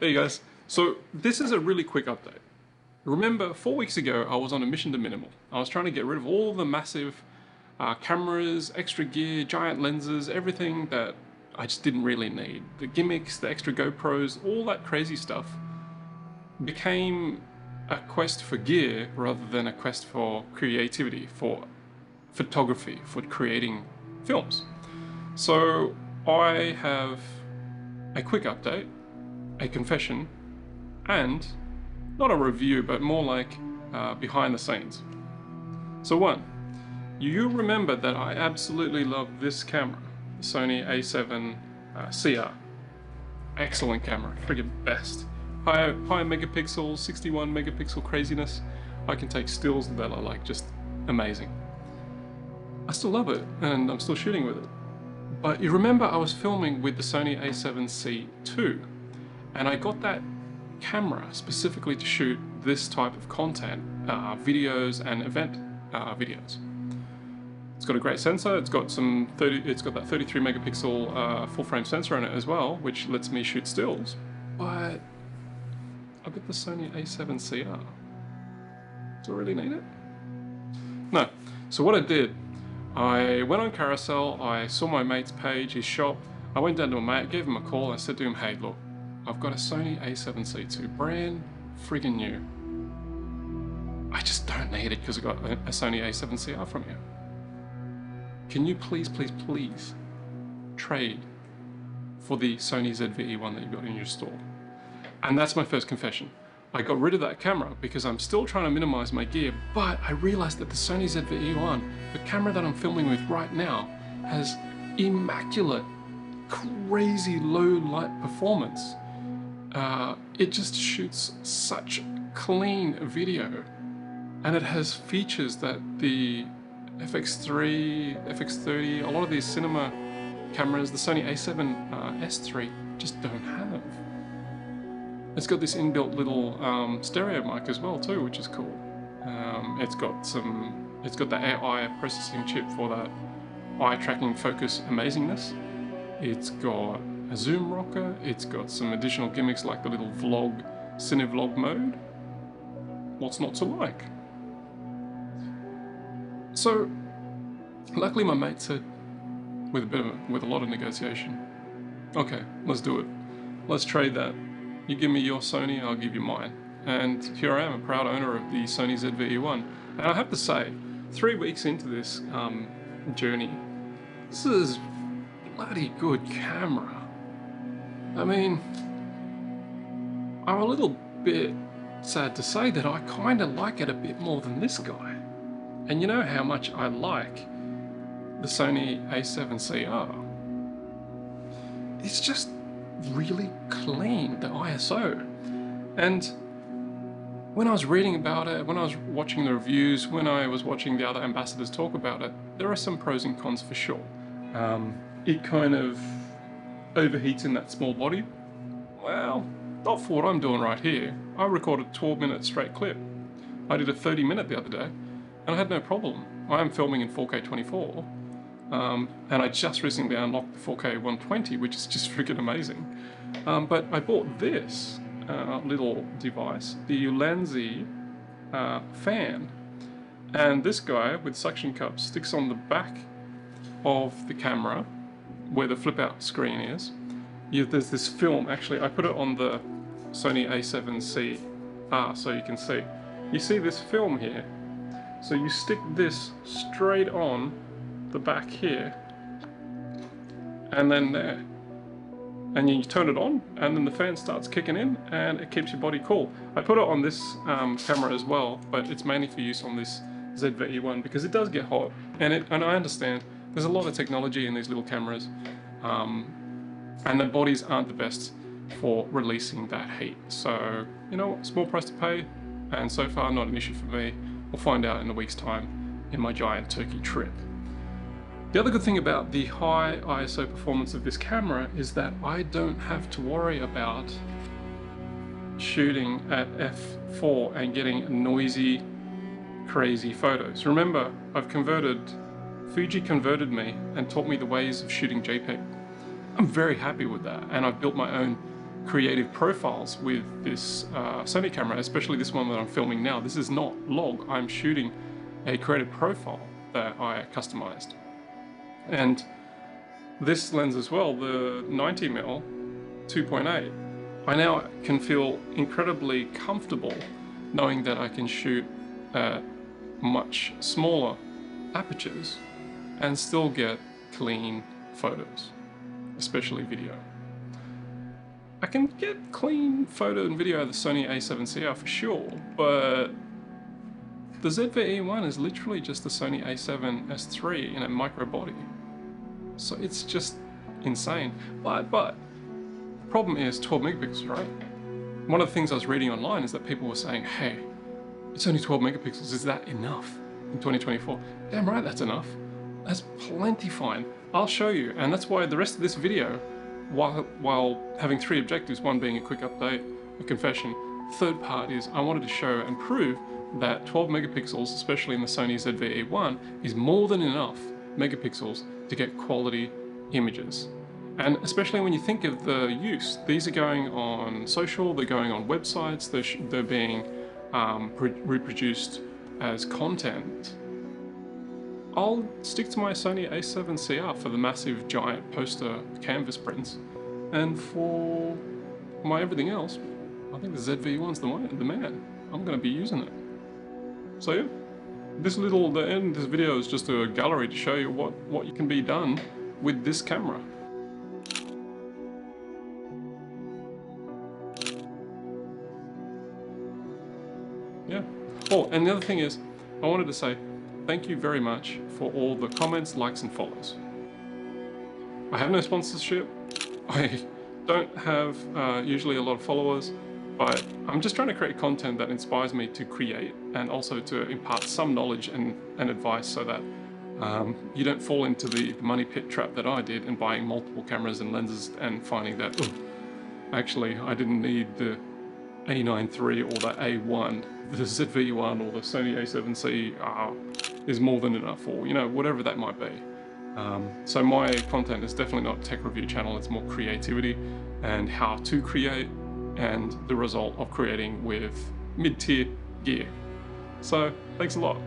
Hey guys, so this is a really quick update. Remember, 4 weeks ago I was on a mission to minimal. I was trying to get rid of all the massive cameras, extra gear, giant lenses, everything that I just didn't really need. The gimmicks, the extra GoPros, all that crazy stuff became a quest for gear rather than a quest for creativity, for photography, for creating films. So I have a quick update, a confession, and not a review, but more like behind the scenes. So one, you remember that I absolutely love this camera, the Sony A7Cr. Excellent camera, friggin' best. High megapixel, 61 megapixel craziness. I can take stills that are like just amazing. I still love it, and I'm still shooting with it. But you remember I was filming with the Sony A7C2, and I got that camera specifically to shoot this type of content, videos and event videos. It's got a great sensor. It's got that 33 megapixel full frame sensor in it as well, which lets me shoot stills. But I've got the Sony A7Cr. Do I really need it? No. So what I did, I went on Carousel, I saw my mate's page, his shop. I went down to my mate, gave him a call, I said to him, hey look, I've got a Sony A7C2, brand friggin' new. I just don't need it because I got a Sony A7Cr from you. Can you please, please, please trade for the Sony ZV-E1 that you've got in your store? And that's my first confession. I got rid of that camera because I'm still trying to minimize my gear, but I realized that the Sony ZV-E1, the camera that I'm filming with right now, has immaculate, crazy low light performance. It just shoots such clean video, and it has features that the FX3, FX30, a lot of these cinema cameras, the Sony A7S3 just don't have. It's got this inbuilt little stereo mic as well too, which is cool. It's got the AI processing chip for that eye tracking focus amazingness. It's got a zoom rocker. It's got some additional gimmicks like the little vlog, cine-vlog mode. What's not to like? So, luckily my mate said, with a lot of negotiation, okay, let's do it. Let's trade that. You give me your Sony, I'll give you mine. And here I am, a proud owner of the Sony ZV-E1. And I have to say, 3 weeks into this journey, this is bloody good camera. I mean, I'm a little bit sad to say that I kind of like it a bit more than this guy. And you know how much I like the Sony A7Cr. It's just really clean, the ISO. And when I was reading about it, when I was watching the reviews, when I was watching the other ambassadors talk about it, there are some pros and cons for sure. It kind of overheats in that small body. Well, not for what I'm doing right here. I recorded a 12-minute straight clip. I did a 30-minute the other day, and I had no problem. I am filming in 4K 24, and I just recently unlocked the 4K 120, which is just freaking amazing. But I bought this little device, the Ulanzi Fan, and this guy with suction cups sticks on the back of the camera where the flip out screen is. There's this film, actually I put it on the Sony A7Cr so you can see. You see this film here, so you stick this straight on the back here and then there, and you turn it on and then the fan starts kicking in and it keeps your body cool. I put it on this camera as well, but it's mainly for use on this ZV-E1 because it does get hot, and I understand there's a lot of technology in these little cameras, and the bodies aren't the best for releasing that heat. So, you know, small price to pay, and so far not an issue for me. We'll find out in a week's time in my giant turkey trip. The other good thing about the high ISO performance of this camera is that I don't have to worry about shooting at f4 and getting noisy, crazy photos. Remember, Fuji converted me and taught me the ways of shooting JPEG. I'm very happy with that, and I've built my own creative profiles with this Sony camera, especially this one that I'm filming now. This is not log, I'm shooting a creative profile that I customized. And this lens as well, the 90mm 2.8, I now can feel incredibly comfortable knowing that I can shoot at much smaller apertures and still get clean photos, especially video. I can get clean photo and video out of the Sony A7Cr for sure, but the ZV-E1 is literally just the Sony A7S3 in a micro body. So it's just insane. But the problem is 12 megapixels, right? One of the things I was reading online is that people were saying, hey, it's only 12 megapixels, is that enough in 2024? Damn right that's enough. That's plenty fine. I'll show you, and that's why the rest of this video, while having three objectives, one being a quick update, a confession, third part is I wanted to show and prove that 12 megapixels, especially in the Sony ZV-E1, is more than enough megapixels to get quality images. And especially when you think of the use, these are going on social, they're going on websites, they're being reproduced as content. I'll stick to my Sony A7Cr for the massive giant poster canvas prints, and for my everything else, I think the ZV-E1's the man. I'm going to be using it. So yeah, the end of this video is just a gallery to show you what can be done with this camera. Yeah. Oh, and the other thing is, I wanted to say thank you very much for all the comments, likes and follows. I have no sponsorship. I don't have usually a lot of followers, but I'm just trying to create content that inspires me to create and also to impart some knowledge and advice so that you don't fall into the money pit trap that I did in buying multiple cameras and lenses and finding that, oh, actually I didn't need the A9 III or the A1, the ZV-E1 or the Sony A7C is more than enough, or whatever that might be. So my content is definitely not a tech review channel, it's more creativity and how to create and the result of creating with mid-tier gear. So thanks a lot.